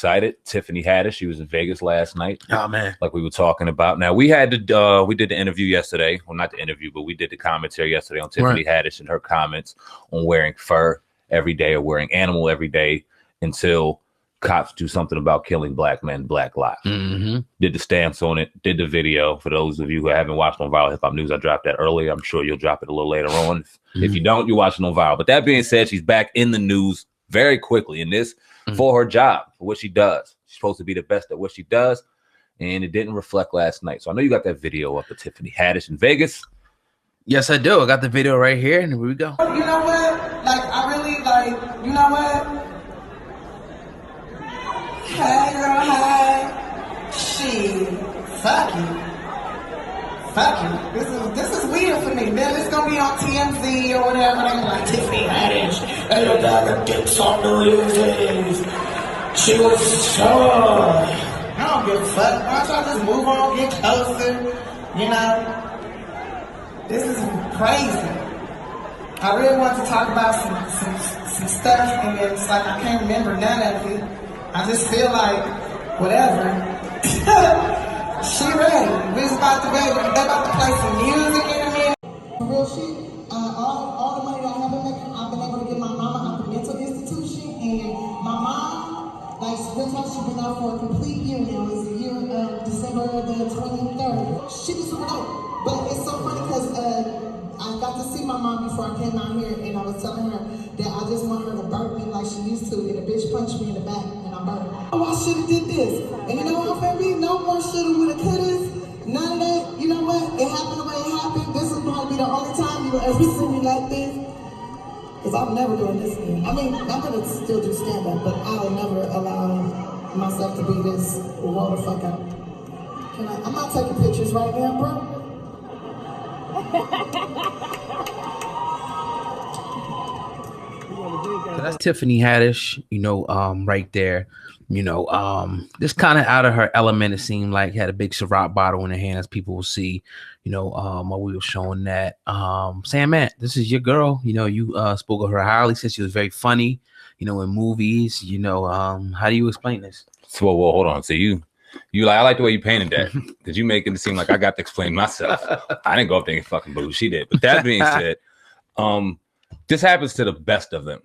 excited. Tiffany Haddish, she was in Vegas last night. Oh man, like we were talking about. Now we did the interview yesterday. Well, not the interview, but we did the commentary yesterday on Tiffany Haddish and her comments on wearing fur every day or wearing animal every day until cops do something about killing black men, Black Lives. Did the stamps on it, did the video. For those of you who haven't watched on Viral Hip Hop News, I dropped that earlier. I'm sure you'll drop it a little later on. If you don't, you're watching on Viral. But that being said, she's back in the news very quickly in this for her job, for what she does. She's supposed to be the best at what she does, and it didn't reflect last night. So I know you got that video up of Tiffany Haddish in Vegas. Yes, I do. I got the video right here, and here we go. You know what? Like, I really, like, you know what? Hey, girl, hey. She, fuck you. This is weird for me. Then it's gonna be on TMZ or whatever. They're like, Tiffany Haddish, and your dog dicks on the release. She was so. I don't give a fuck. Why don't y'all just move on, get closer? You know, this is crazy. I really want to talk about some stuff, and it's like I can't remember none of it. I just feel like whatever. She ready. We was about to ready. They're about to play some music in a minute. Real shit. All the money that I've been able to get my mama out the mental institution, and my mom, like, she's been out for a complete year now. It's the year of December the 23rd. She was super dope, but it's so funny because I got to see my mom before I came out here, and I was telling her that I just want her to burp me like she used to, and the bitch punched me in the back, and I burped. Oh, I should have did this, and you know what, baby? No more shoulda, woulda, couldas, none of that. You know what? It happened the way it happened. This is going to be the only time you will ever see me like this, because I'm never doing this again. I mean, I'm going to still do stand-up, but I'll never allow myself to be this roll the fuck out. I'm not taking pictures right now, bro. So that's Tiffany Haddish, you know, right there. You know, just kind of out of her element. It seemed like had a big Ciroc bottle in her hand, as people will see. You know, while we were showing that. Sam, man, this is your girl. You know, you spoke of her highly, said she was very funny. You know, in movies. You know, how do you explain this? So, well, hold on. So you like, I like the way you painted that, because you making it seem like I got to explain myself. I didn't go up there and fucking boo. She did. But that being said, this happens to the best of them.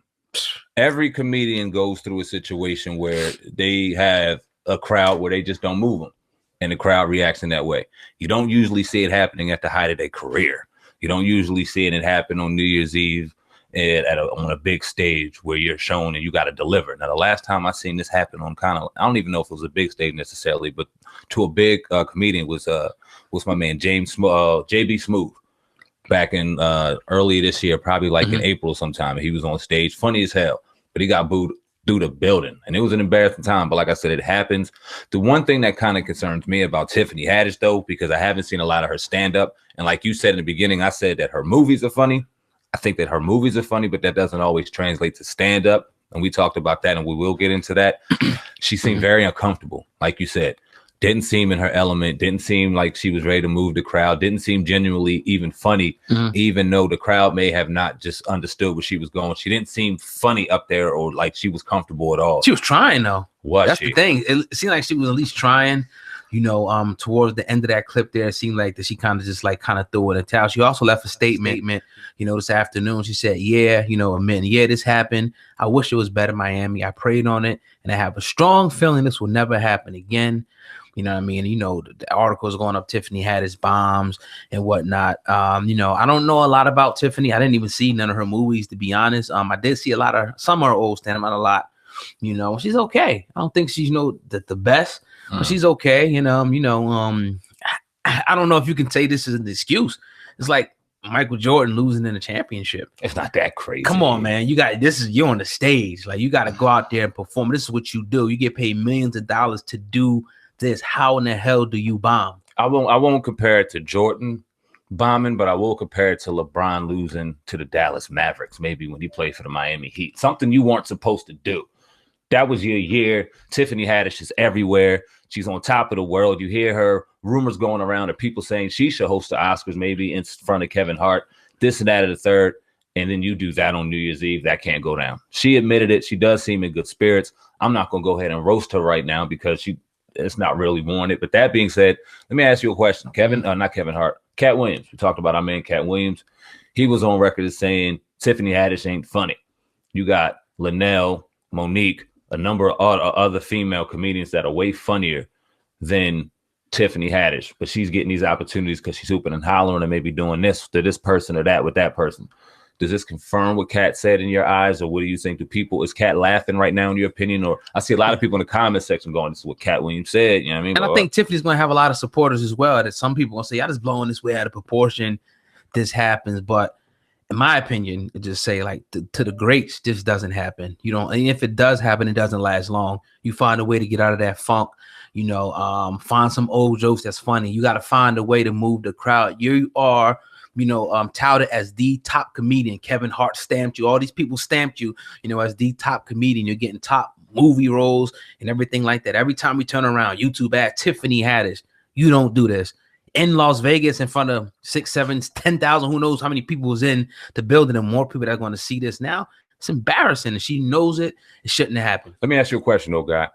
Every comedian goes through a situation where they have a crowd where they just don't move them, and the crowd reacts in that way. You don't usually see it happening at the height of their career. You don't usually see it happen on New Year's Eve on a big stage where you're shown and you got to deliver. Now, the last time I seen this happen on kind of, I don't even know if it was a big stage necessarily, but to a big comedian was my man JB Smooth. Back in early this year, probably like in April sometime. He was on stage, funny as hell, but he got booed through the building, and it was an embarrassing time. But like I said, it happens. The one thing that kind of concerns me about Tiffany Haddish, though, because I haven't seen a lot of her stand up, and like you said in the beginning, I said that her movies are funny. I think that her movies are funny, but that doesn't always translate to stand up. And we talked about that, and we will get into that. She seemed very uncomfortable, like you said. Didn't seem in her element, didn't seem like she was ready to move the crowd, didn't seem genuinely even funny, even though the crowd may have not just understood where she was going. She didn't seem funny up there or like she was comfortable at all. She was trying, though. That's the thing. It seemed like she was at least trying. You know, towards the end of that clip there, it seemed like that she kind of threw in a towel. She also left a statement, you know, this afternoon. She said, yeah, you know, this happened. I wish it was better, Miami. I prayed on it, and I have a strong feeling this will never happen again. You know what I mean? You know, the articles going up, Tiffany Haddish bombs and whatnot. You know, I don't know a lot about Tiffany. I didn't even see none of her movies, to be honest. I did see some of her old stand-up, not a lot. You know, she's okay. I don't think she's, you know, the best, but she's okay. You know, I don't know if you can say this is an excuse. It's like Michael Jordan losing in a championship. It's not that crazy. Come on, man. You're on the stage. Like, you got to go out there and perform. This is what you do. You get paid millions of dollars to do this. How in the hell do you bomb? I won't compare it to Jordan bombing, but I will compare it to LeBron losing to the Dallas Mavericks, maybe when he played for the Miami Heat. Something you weren't supposed to do. That was your year. Tiffany Haddish is everywhere. She's on top of the world. You hear her rumors going around of people saying she should host the Oscars, maybe in front of Kevin Hart, this and that and the third. And then you do that on New Year's Eve. That can't go down. She admitted it. She does seem in good spirits. I'm not going to go ahead and roast her right now because it's not really warranted. But that being said, let me ask you a question. Not Kevin Hart, Cat Williams. We talked about our man, Cat Williams. He was on record as saying Tiffany Haddish ain't funny. You got Linnell, Monique, a number of other female comedians that are way funnier than Tiffany Haddish, but she's getting these opportunities because she's hooping and hollering and maybe doing this to this person or that with that person. Does this confirm what Kat said in your eyes, or what do you think? Is Kat laughing right now in your opinion? Or I see a lot of people in the comment section going, this is what Cat Williams said. You know what I mean? And I think Tiffany's going to have a lot of supporters as well. That some people will say, I just blowing this way out of proportion. This happens. But in my opinion, it just say like to the greats, this doesn't happen. You don't, and if it does happen, it doesn't last long. You find a way to get out of that funk, you know, find some old jokes that's funny. You got to find a way to move the crowd. You are, you know, touted as the top comedian. Kevin Hart stamped you. All these people stamped you, you know, as the top comedian. You're getting top movie roles and everything like that. Every time we turn around, YouTube ad, Tiffany Haddish. You don't do this. In Las Vegas in front of 6, 7, 10,000, who knows how many people was in the building, and more people that are going to see this now. It's embarrassing. And she knows it. It shouldn't have happened. Let me ask you a question, though, guy,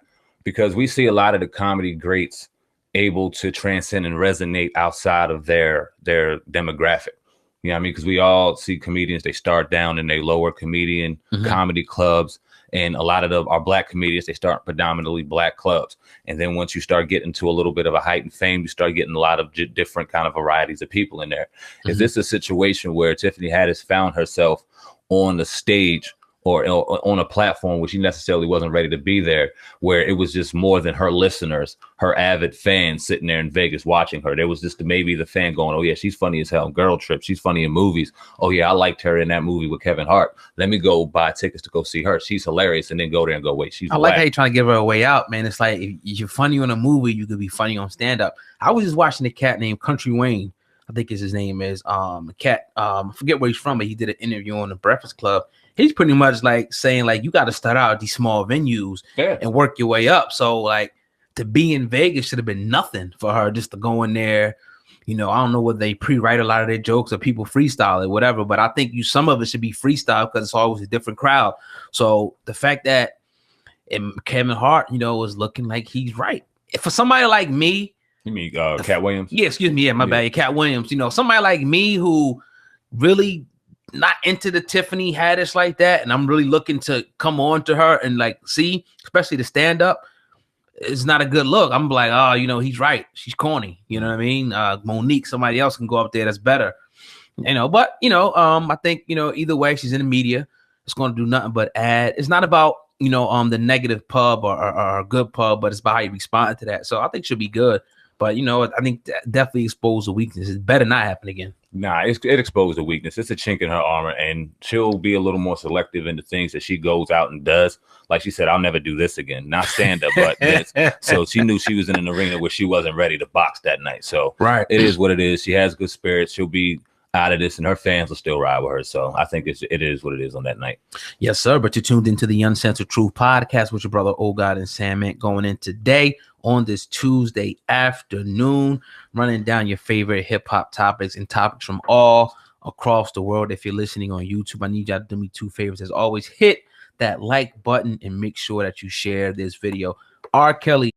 because we see a lot of the comedy greats able to transcend and resonate outside of their demographic. You know what I mean? Because we all see comedians, they start down in their lower comedian comedy clubs. And a lot of our black comedians, they start predominantly black clubs. And then once you start getting to a little bit of a heightened fame, you start getting a lot of different kind of varieties of people in there. Is this a situation where Tiffany Haddish found herself on the stage or on a platform where she necessarily wasn't ready to be there, where it was just more than her listeners, her avid fans sitting there in Vegas watching her? There was just maybe the fan going, oh yeah, she's funny as hell. Girl Trip, she's funny in movies. Oh yeah, I liked her in that movie with Kevin Hart. Let me go buy tickets to go see her. She's hilarious. And then go there and go, wait, she's I like how you're trying to give her a way out, man. It's like, if you're funny on a movie, you could be funny on stand-up. I was just watching a cat named Country Wayne. I think his name is cat. I forget where he's from, but he did an interview on the Breakfast Club. He's pretty much like saying like, you got to start out at these small venues and work your way up. So like to be in Vegas should have been nothing for her just to go in there. You know, I don't know whether they pre-write a lot of their jokes or people freestyle it, whatever. But I think some of it should be freestyle because it's always a different crowd. So the fact that Kevin Hart, you know, was looking like he's right. For somebody like me, you mean Cat Williams? Yeah, excuse me. Yeah, my bad. Cat Williams. You know, somebody like me who really not into the Tiffany Haddish like that, and I'm really looking to come on to her and like see, especially the stand up, it's not a good look. I'm like, oh, you know, he's right. She's corny. You know what I mean? Monique, somebody else can go up there that's better. You know, but you know, I think, you know, either way, she's in the media. It's going to do nothing but add. It's not about, you know, the negative pub or a good pub, but it's about how you respond to that. So I think she'll be good. But, you know, I think that definitely exposed the weakness. It better not happen again. Nah, it exposed the weakness. It's a chink in her armor, and she'll be a little more selective in the things that she goes out and does. Like she said, I'll never do this again. Not stand up, but this. So she knew she was in an arena where she wasn't ready to box that night. So it is what it is. She has good spirits. She'll be out of this, and her fans will still ride with her. So I think it is what it is on that night. Yes, sir. But you're tuned into the Uncensored Truth podcast with your brother Old God and Sam going in today on this Tuesday afternoon, running down your favorite hip hop topics and topics from all across the world. If you're listening on YouTube, I need y'all to do me 2 favors. As always, hit that like button and make sure that you share this video. R. Kelly